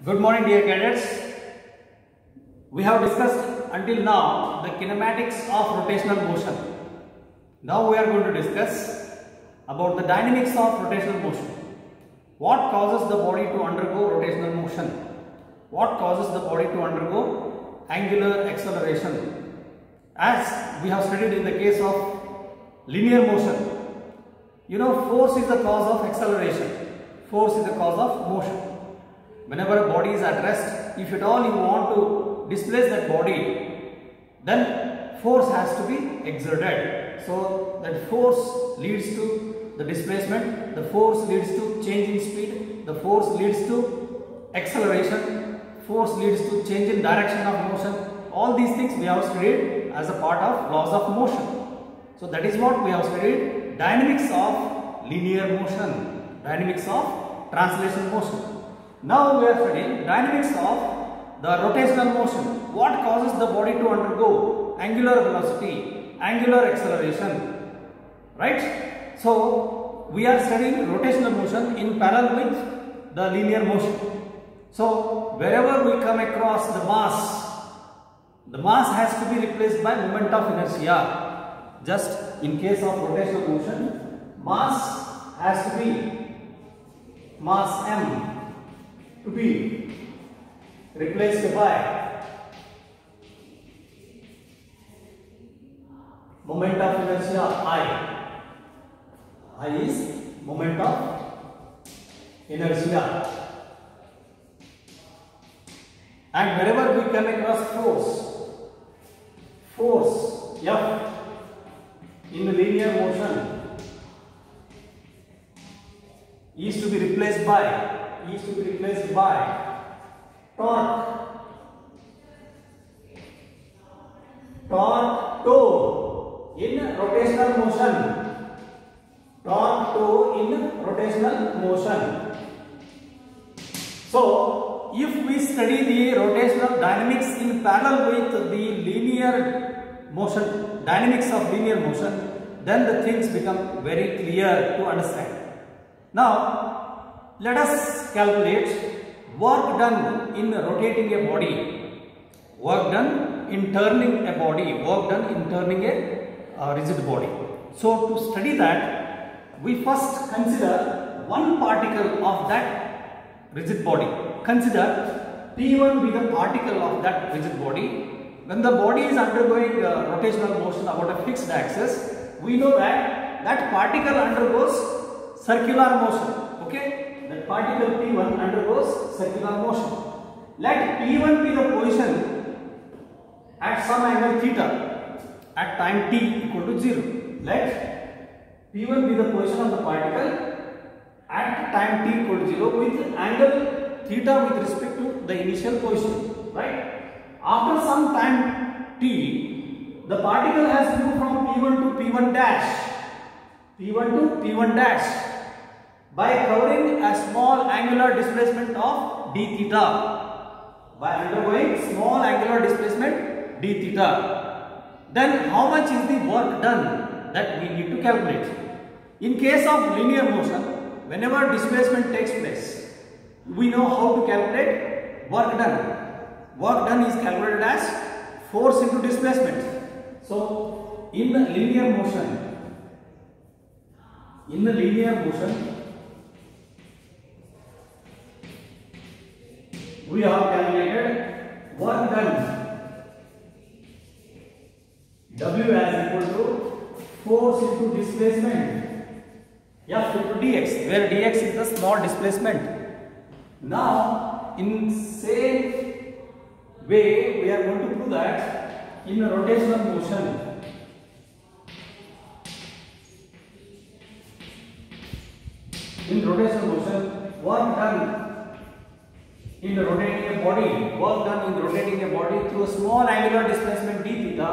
Good morning, dear cadets. We have discussed until now the kinematics of rotational motion. Now we are going to discuss about the dynamics of rotational motion. What causes the body to undergo rotational motion? What causes the body to undergo angular acceleration? As we have studied in the case of linear motion, force is the cause of acceleration. Force is the cause of motion. Whenever a body is at rest, if at all you want to displace that body, then force has to be exerted. So that force leads to the displacement, the force leads to change in speed, the force leads to acceleration, force leads to change in direction of motion. All these things we have studied as a part of laws of motion. So that is what we have studied: dynamics of linear motion, dynamics of translation motion. Now we are studying dynamics of the rotational motion. What causes the body to undergo angular velocity, angular acceleration, right? So we are studying rotational motion in parallel with the linear motion. So wherever we come across the mass has to be replaced by moment of inertia. Just in case of rotational motion, mass has to be mass m to be replaced by moment of inertia I. I is moment of inertia. And wherever we come across force F in the linear motion is to be replaced by torque tau in rotational motion. Torque tau in rotational motion. So if we study the rotational dynamics in parallel with the linear motion, dynamics of linear motion, then the things become very clear to understand. Now let us calculate work done in rotating a body, work done in turning a body, work done in turning a rigid body. So to study that, we first consider one particle of that rigid body. Consider P1 be the particle of that rigid body. When the body is undergoing rotational motion about a fixed axis, we know that that particle undergoes circular motion. Okay? That particle P1 undergoes circular motion. Let P1 be the position at some angle theta at time t equal to 0. Let P1 be the position of the particle at time t equal to 0 with angle theta with respect to the initial position, right? After some time t, the particle has moved from P1 to P1 dash, P1 to P1 dash, by covering a small angular displacement of d theta, by undergoing small angular displacement d theta. Then how much is the work done that we need to calculate? In case of linear motion, whenever displacement takes place, we know how to calculate work done. Work done is calculated as force into displacement. So in the linear motion, we have calculated work done W as equal to force into displacement F into dx, where dx is the small displacement. Now in same way we are going to prove that in rotational motion, work done in rotating a body, through a small angular displacement d theta,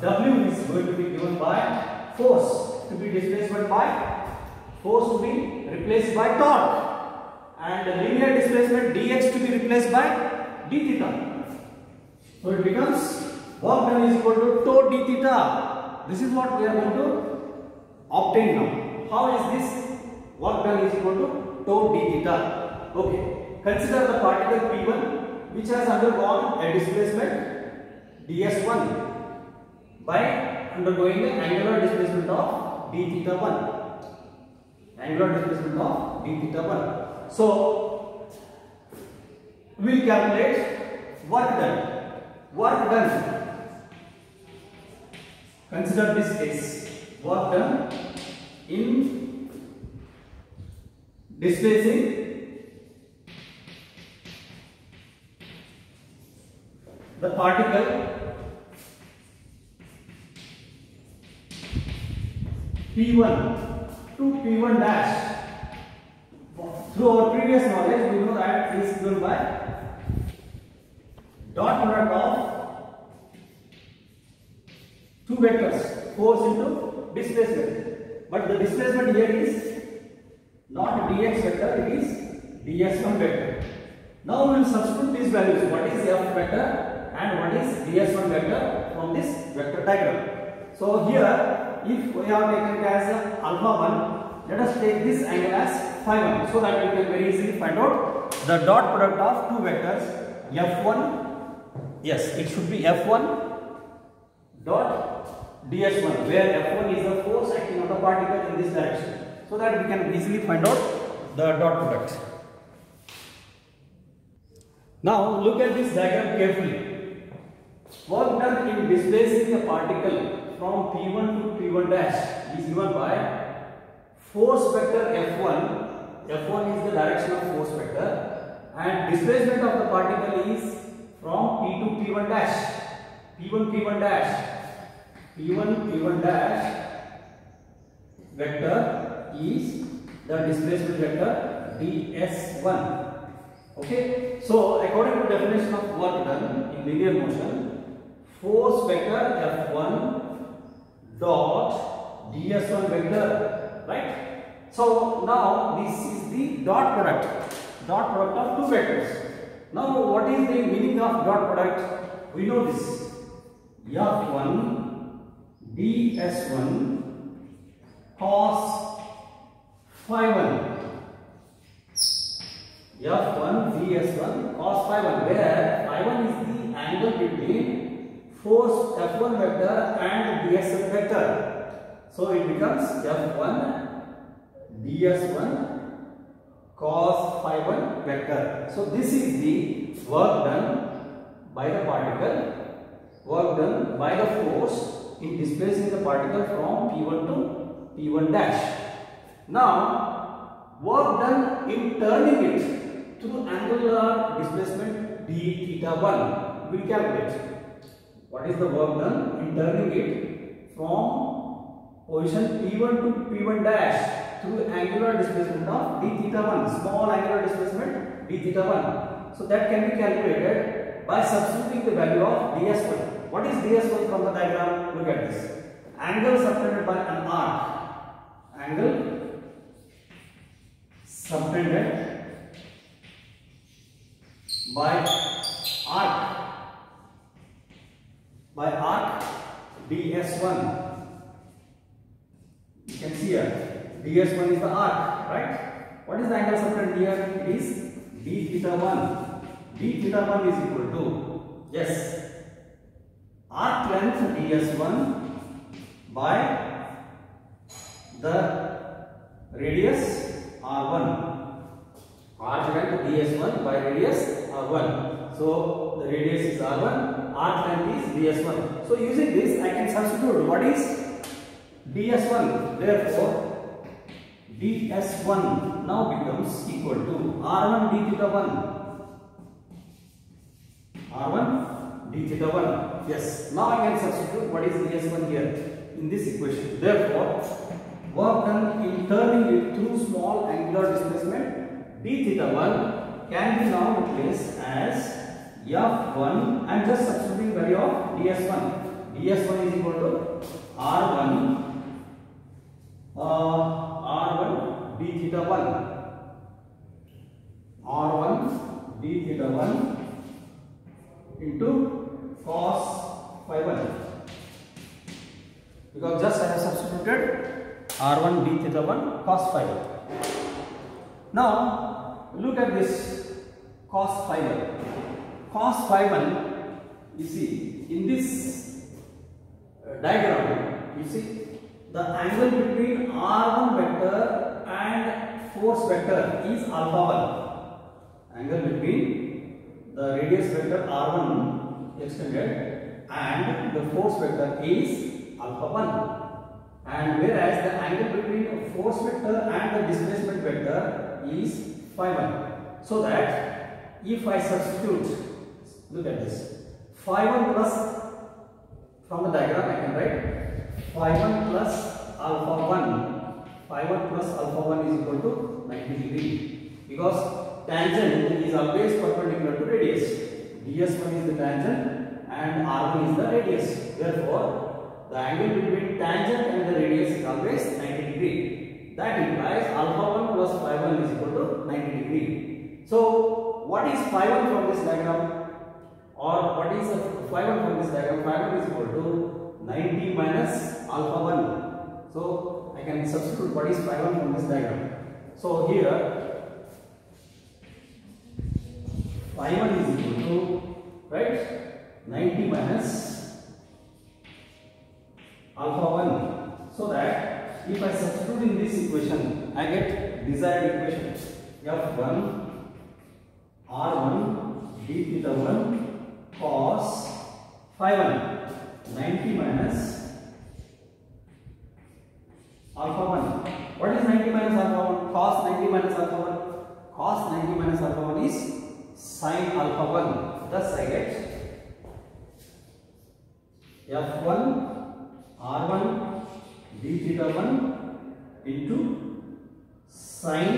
W is going to be given by force to be displacement by force to be replaced by torque, and the linear displacement dx to be replaced by d theta. So it becomes work done is equal to tau d theta. This is what we are going to obtain now. How is this? Work done is equal to tau d theta. Okay. consider the particle P1 which has undergone a displacement ds1 by undergoing the angular displacement of d theta 1. Angular displacement of d theta 1. So we will calculate work done. Work done. Consider this case. Work done in displacing the particle P1 to P1 dash. Through our previous knowledge, we know that it is given by dot product of two vectors, force into displacement. But the displacement here is not dx vector, it is ds1 vector. Now we will substitute these values. What is f vector and what is ds1 vector from this vector diagram. So here, if we have taken it as alpha 1, let us take this angle as phi 1, so that we can very easily find out the dot product of two vectors f1. Yes, it should be f1 dot ds1, where f1 is the force acting on the particle in this direction, so that we can easily find out the dot product. Now look at this diagram carefully. Work done in displacing the particle from P1 to P1 dash is given by force vector F1. F1 is the direction of force vector, and displacement of the particle is from P to P1 dash. P1 P1 dash. P1 P1 dash vector is the displacement vector ds1. Okay, so according to definition of work done in linear motion, force vector F1 dot ds1 vector, right? So now this is the dot product of two vectors. Now what is the meaning of dot product? We know this. F1 ds1 cos phi 1. F1 ds1 cos phi 1, where phi 1 is the angle between force F1 vector and ds1 vector. So it becomes F1 ds1 cos phi 1 vector. So this is the work done by the particle, work done by the force in displacing the particle from P1 to P1 dash. Now work done in turning it through angular displacement d theta 1 we will calculate. What is the work done in turning it from position P1 to P1 dash through angular displacement of d theta 1, small angular displacement d theta 1. So that can be calculated by substituting the value of ds1. What is ds1 from the diagram? Look at this. Angle subtended by an arc. Angle subtended by arc ds1. You can see here ds1 is the arc, right? What is the angle subtended here? It is d theta 1. D theta 1 is equal to, yes, arc length ds1 by the radius r1. Arc length ds1 by radius r1. So the radius is r1, arc length is ds1. So using this I can substitute what is ds1. Therefore ds1 now becomes equal to r1 d theta 1. R1 d theta 1. Yes. Now I can substitute what is ds1 here in this equation. Therefore, work done in turning it through small angular displacement d theta 1 can be now replaced as f1. I am just substituting value of ds1. ds1 is equal to r1 d theta 1. R1 d theta 1 into cos phi 1, because just I have substituted r1 d theta 1 cos phi 1. Now look at this cos phi 1. Cos phi 1, you see, in this diagram, you see, the angle between R1 vector and force vector is alpha 1. Angle between the radius vector R1 extended and the force vector is alpha 1. And whereas the angle between a force vector and the displacement vector is phi 1. So that if I substitute, look at this, phi 1 plus, from the diagram I can write phi 1 plus alpha 1. Phi 1 plus alpha 1 is equal to 90 degree, because tangent is always perpendicular to radius. ds1 is the tangent and r1 is the radius. Therefore, the angle between tangent and the radius is always 90 degree. That implies alpha 1 plus phi 1 is equal to 90 degree. So, what is phi 1 from this diagram? Or what is phi 1 from this diagram? Phi 1 is equal to 90 minus alpha 1. So, I can substitute what is phi 1 from this diagram. So, here phi 1 is equal to, right, 90 minus alpha 1, so that if I substitute in this equation, I get desired equation f1 r1 d theta 1 cos phi 1, 90 minus alpha 1. What is 90 minus alpha 1? Cos 90 minus alpha 1. Cos 90 minus alpha 1 is sin alpha 1. Thus I get f1 r1 d theta 1 into sin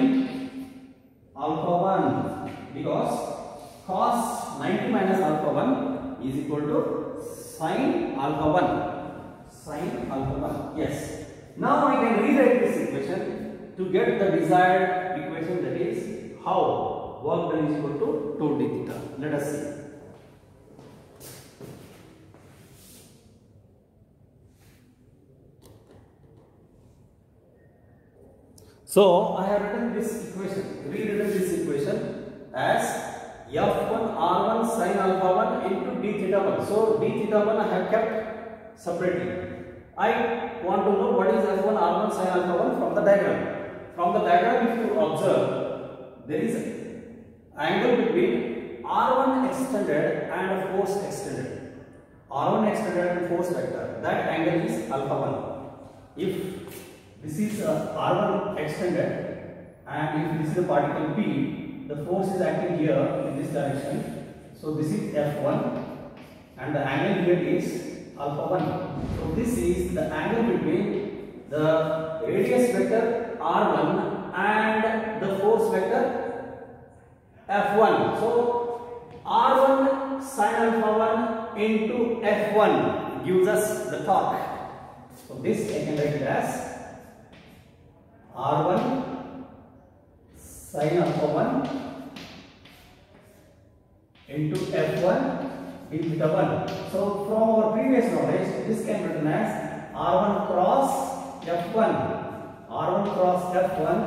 alpha 1, because cos 90 minus alpha 1 is equal to sin alpha 1. Sin alpha 1. Yes. Now I can rewrite this equation to get the desired equation, that is how work done is equal to 2 d theta. Let us see. So I have written this equation, rewritten this equation as f1 r1 sin alpha 1 into d theta 1. So d theta 1 I have kept separately. I want to know what is f1 r1 sin alpha 1 from the diagram. From the diagram, if you observe, there is angle between r1 extended and force extended. R1 extended and force vector, that angle is alpha 1. If this is R1 extended and if this is a particle P, the force is acting here in this direction. So this is F1 and the angle here is alpha 1. So this is the angle between the radius vector R1 and the force vector F1. So R1 sin alpha 1 into F1 gives us the torque. So this I can write it as R1 sin alpha 1 into F1 d theta 1. So from our previous knowledge, this can be written as R1 cross F1. R1 cross F1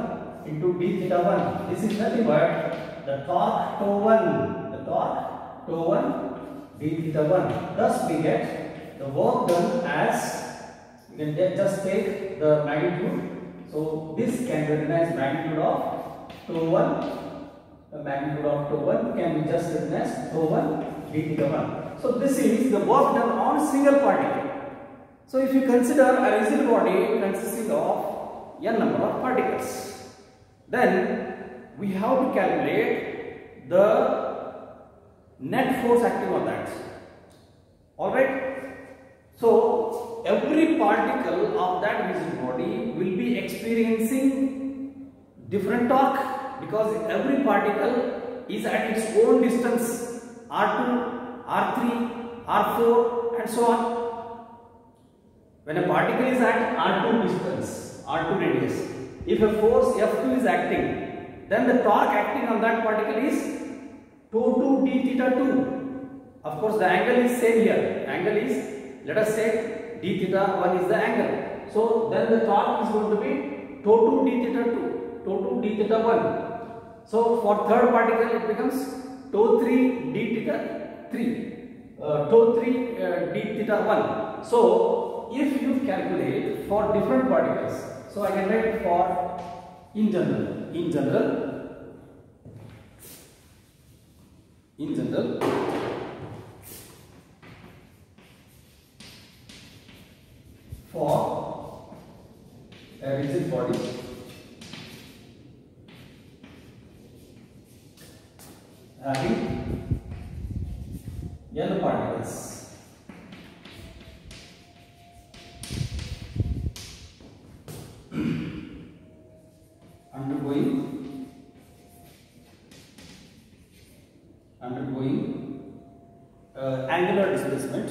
into d theta 1. This is nothing but the torque tau 1. The torque tau 1 d theta 1. Thus we get the work done as, you can just take the magnitude. So this can be written as magnitude of tau 1. The magnitude of tau 1 can be just written as tau 1 d theta 1. So this is the work done on single particle. So if you consider a rigid body consisting of n number of particles, then we have to calculate the net force acting on that. Alright. So every particle of that rigid body will be experiencing different torque, because every particle is at its own distance, R2, R3, R4 and so on. When a particle is at R2 distance, R2 radius, if a force F2 is acting, then the torque acting on that particle is tau 2 d theta 2. Of course the angle is same here, angle is, let us say d theta 1 is the angle. So then the torque is going to be tau 2 d theta 2, tau 2 d theta 1. So for third particle it becomes tau 3 d theta 3, tau 3 d theta 1. So if you calculate for different particles, so I can write for in general for a rigid body having n particles, undergoing angular displacement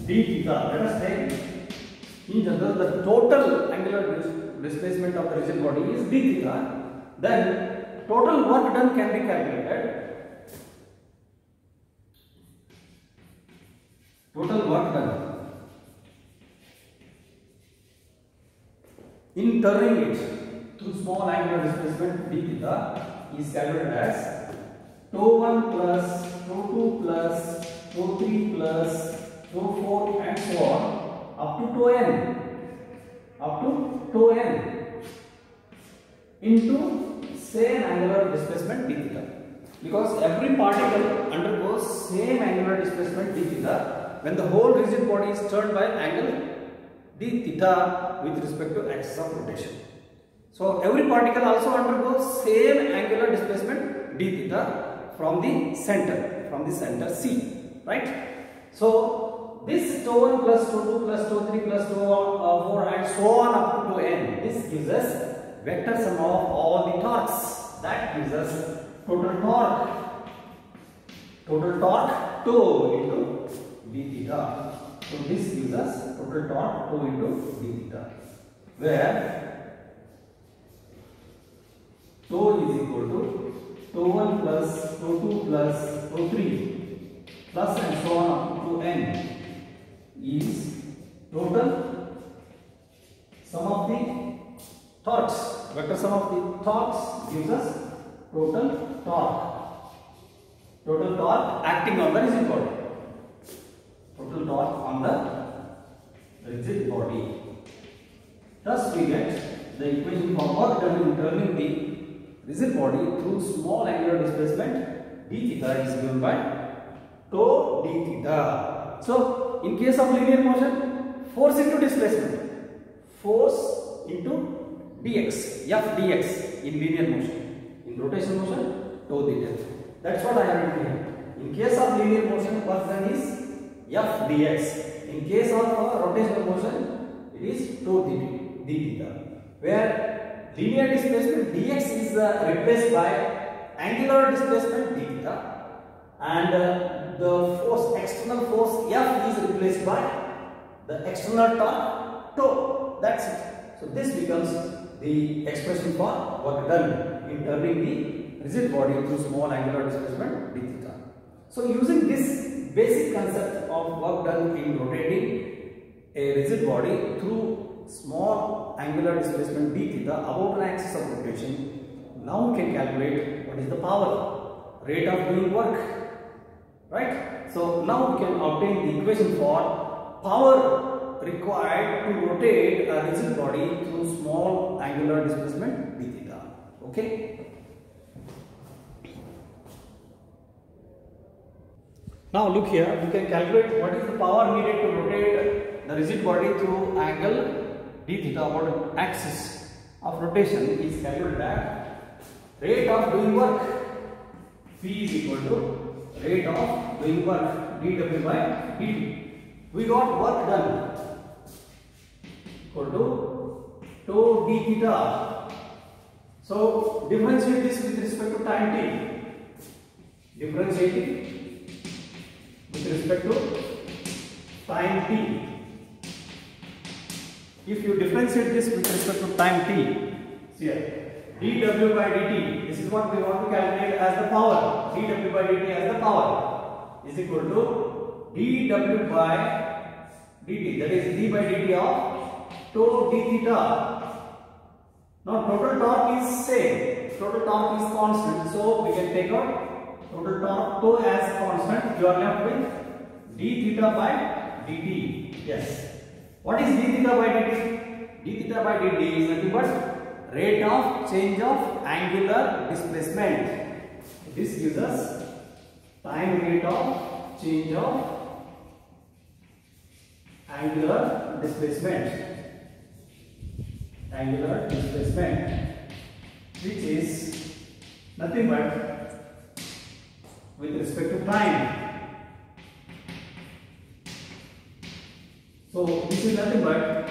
d theta. Let us take in general the total angular displacement of the rigid body is d theta. Then total work done can be calculated. Total work done in turning it through small angular displacement d theta is calculated as tau 1 plus tau 2 plus tau 3 plus tau 4 and so on up to tau n into same angular displacement d theta, because every particle undergoes same angular displacement d theta when the whole rigid body is turned by angle d theta with respect to axis of rotation. So every particle also undergoes same angular displacement d theta from the center C, right? So this tau 1 plus tau 2 plus tau 3 plus tau 4 and so on up to tau n, this gives us vector sum of all the torques. That gives us total torque tau into d theta. So this gives us total torque tau into d theta, where tau is equal to tau 1 plus tau 2 plus tau 3 plus and so on up to n is total sum of the torques. Vector sum of the torques gives us total torque acting on the rigid body. Total torque on the rigid body. Thus we get the equation for work done in turning the rigid body through small angular displacement d theta is given by tau d theta. So in case of linear motion, force into displacement, force into dx, f dx in linear motion. In rotational motion, tau theta. That's what I have written here. In case of linear motion, work done is f dx. In case of rotational motion, it is tau d theta, where linear displacement dx is replaced by angular displacement d theta, and the force, external force F is replaced by the external torque tau. That's it. So this becomes the expression for work done in turning the rigid body through small angular displacement d theta. So using this basic concept of work done in rotating a rigid body through small angular displacement d theta about an axis of rotation, now we can calculate what is the power, rate of doing work. Right? So now we can obtain the equation for power required to rotate a rigid body through small angular displacement d theta. Okay? Now look here, we can calculate what is the power needed to rotate the rigid body through angle d theta about an axis of rotation is calculated at rate of doing work. P is equal to rate of doing work dw by dt. We got work done equal to tau d theta. So differentiate this with respect to time t. Differentiate it with respect to time t. If you differentiate this with respect to time t, see here, dw by dt, this is what we want to calculate as the power. Dw by dt as the power. is equal to dw by dt, that is d by dt of tau d theta. Now total torque is same, total torque is constant, so we can take out total torque tau as constant. You are left with d theta by dt. Yes, what is d theta by dt? D theta by dt is nothing but rate of change of angular displacement. This gives us time rate of change of angular displacement, which is nothing but with respect to time. So this is nothing but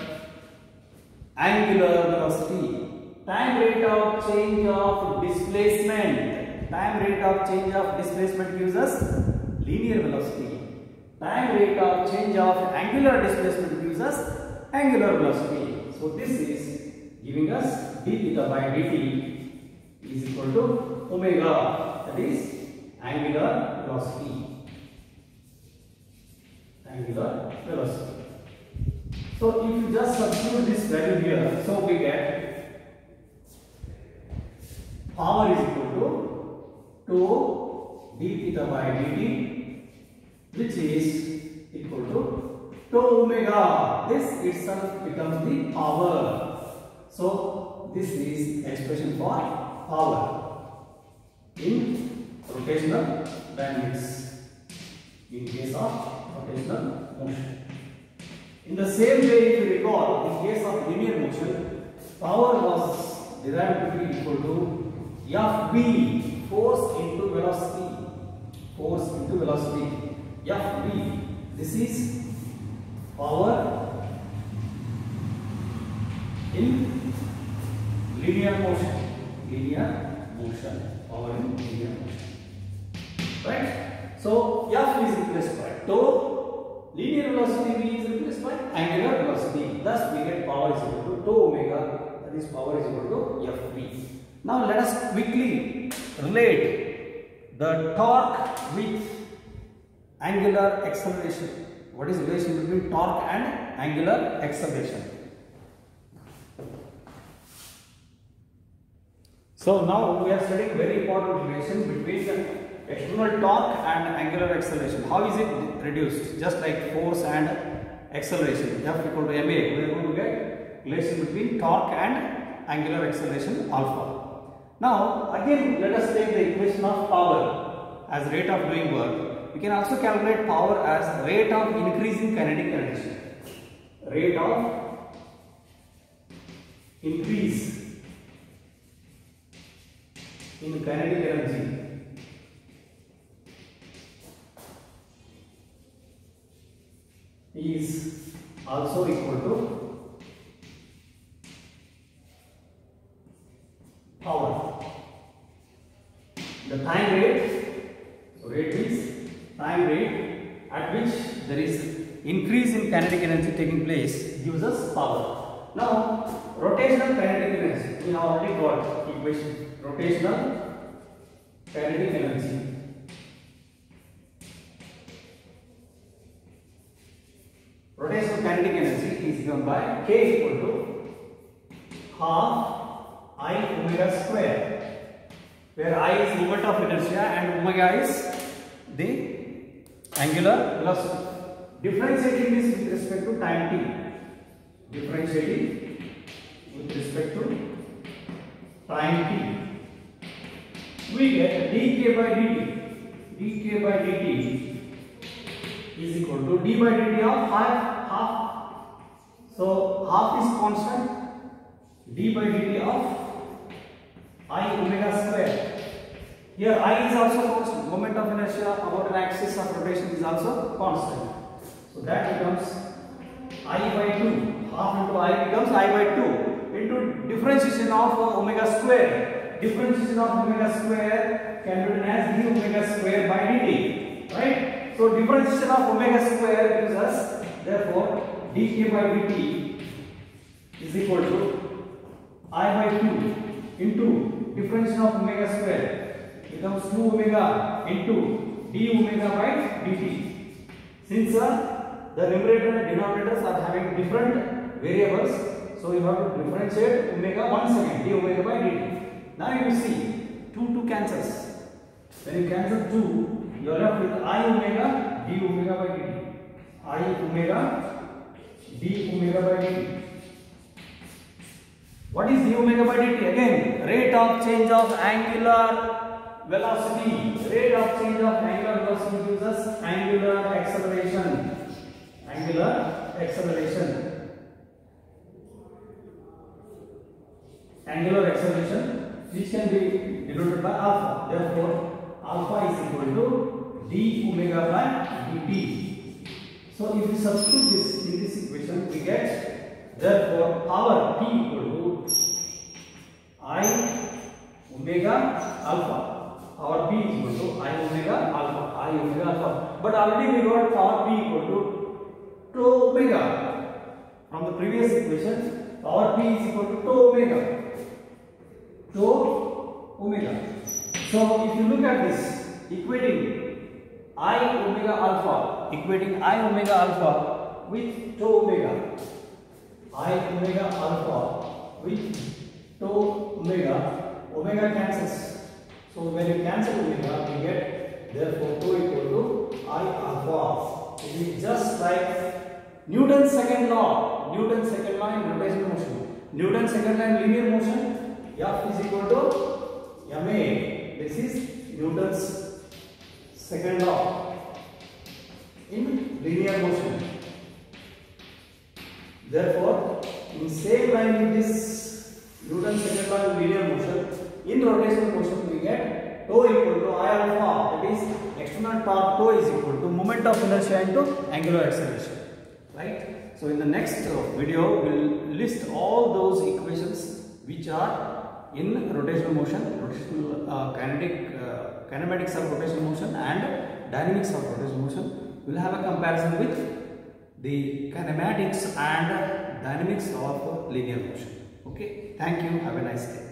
angular velocity. Time rate of change of displacement. Time rate of change of displacement gives us linear velocity. Time rate of change of angular displacement gives us angular velocity. So this is giving us d theta by dt is equal to omega, that is angular velocity. Angular velocity. So if you just substitute this value here, so we get power is equal to 2 d theta by dt, which is equal to tau omega. This itself becomes the power. So this is expression for power in rotational dynamics, in case of rotational motion. In the same way, if you recall, in case of linear motion, power was derived to be equal to Fb, force into velocity. Force into velocity. Fb. This is power in linear motion. Power in linear motion. Right? So F is replaced by tau. Linear velocity V is replaced by angular velocity. Thus we get power is equal to tau omega. That is power is equal to Fb. Now let us quickly relate the torque with angular acceleration. What is the relation between torque and angular acceleration? So now we are studying very important relation between the external torque and angular acceleration. How is it reduced? Just like force and acceleration, F equal to ma, we are going to get relation between torque and angular acceleration alpha. Now again let us take the equation of power as rate of doing work. We can also calculate power as rate of increasing kinetic energy. Rate of increase in kinetic energy is also equal to power. The time rate, so rate is time rate at which there is increase in kinetic energy taking place gives us power. Now rotational kinetic energy, we have already got equation. Rotational kinetic energy is given by K equal to half I omega square, where I is moment of inertia and omega is the angular velocity. Differentiating this with respect to time t. Differentiating with respect to time t, we get dk by dt. dk by dt is equal to d by dt of half. So half is constant. D by dt of I omega square. Here I is also constant. Moment of inertia about an axis of rotation is also constant. So that becomes I by 2. Half into I becomes I by 2 into differentiation of omega square. Differentiation of omega square can be written as d omega square by dt. Right? So differentiation of omega square gives us therefore dk by dt is equal to I by 2 into differentiation of omega square becomes 2 omega into d omega by dt. Since the numerator and denominators are having different variables, so you have to differentiate omega once again, d omega by dt. Now you see 2 cancels. When you cancel 2, you are left with I omega d omega by dt. I omega d omega by dt. What is d omega by dt? Again, rate of change of angular velocity. Rate of change of angular velocity gives us angular acceleration. Angular acceleration. Angular acceleration, which can be denoted by alpha. Therefore, alpha is equal to d omega by dt. So, if we substitute this in this equation, we get, therefore, power P equal to I omega alpha. Our P is equal to I omega alpha. I omega alpha. But already we got power P equal to tau omega. From the previous equation, power P is equal to tau omega. Tau omega. So if you look at this, equating I omega alpha with tau omega. I omega alpha with tau omega. Omega cancels. So when you cancel omega, we get, therefore tau equal to I alpha. It is just like Newton's second law. Newton's second law in rotational motion. Newton's second law in linear motion. F is equal to ma. This is Newton's second law in linear motion. Therefore, in same line with this Newton's second law in linear motion, in rotational motion we get tau equal to I alpha. That is external torque tau is equal to moment of inertia into angular acceleration. Right? So in the next video, we will list all those equations which are in rotational motion, rotational kinematics of rotational motion and dynamics of rotational motion. We will have a comparison with the kinematics and dynamics of linear motion. Okay, thank you. Have a nice day.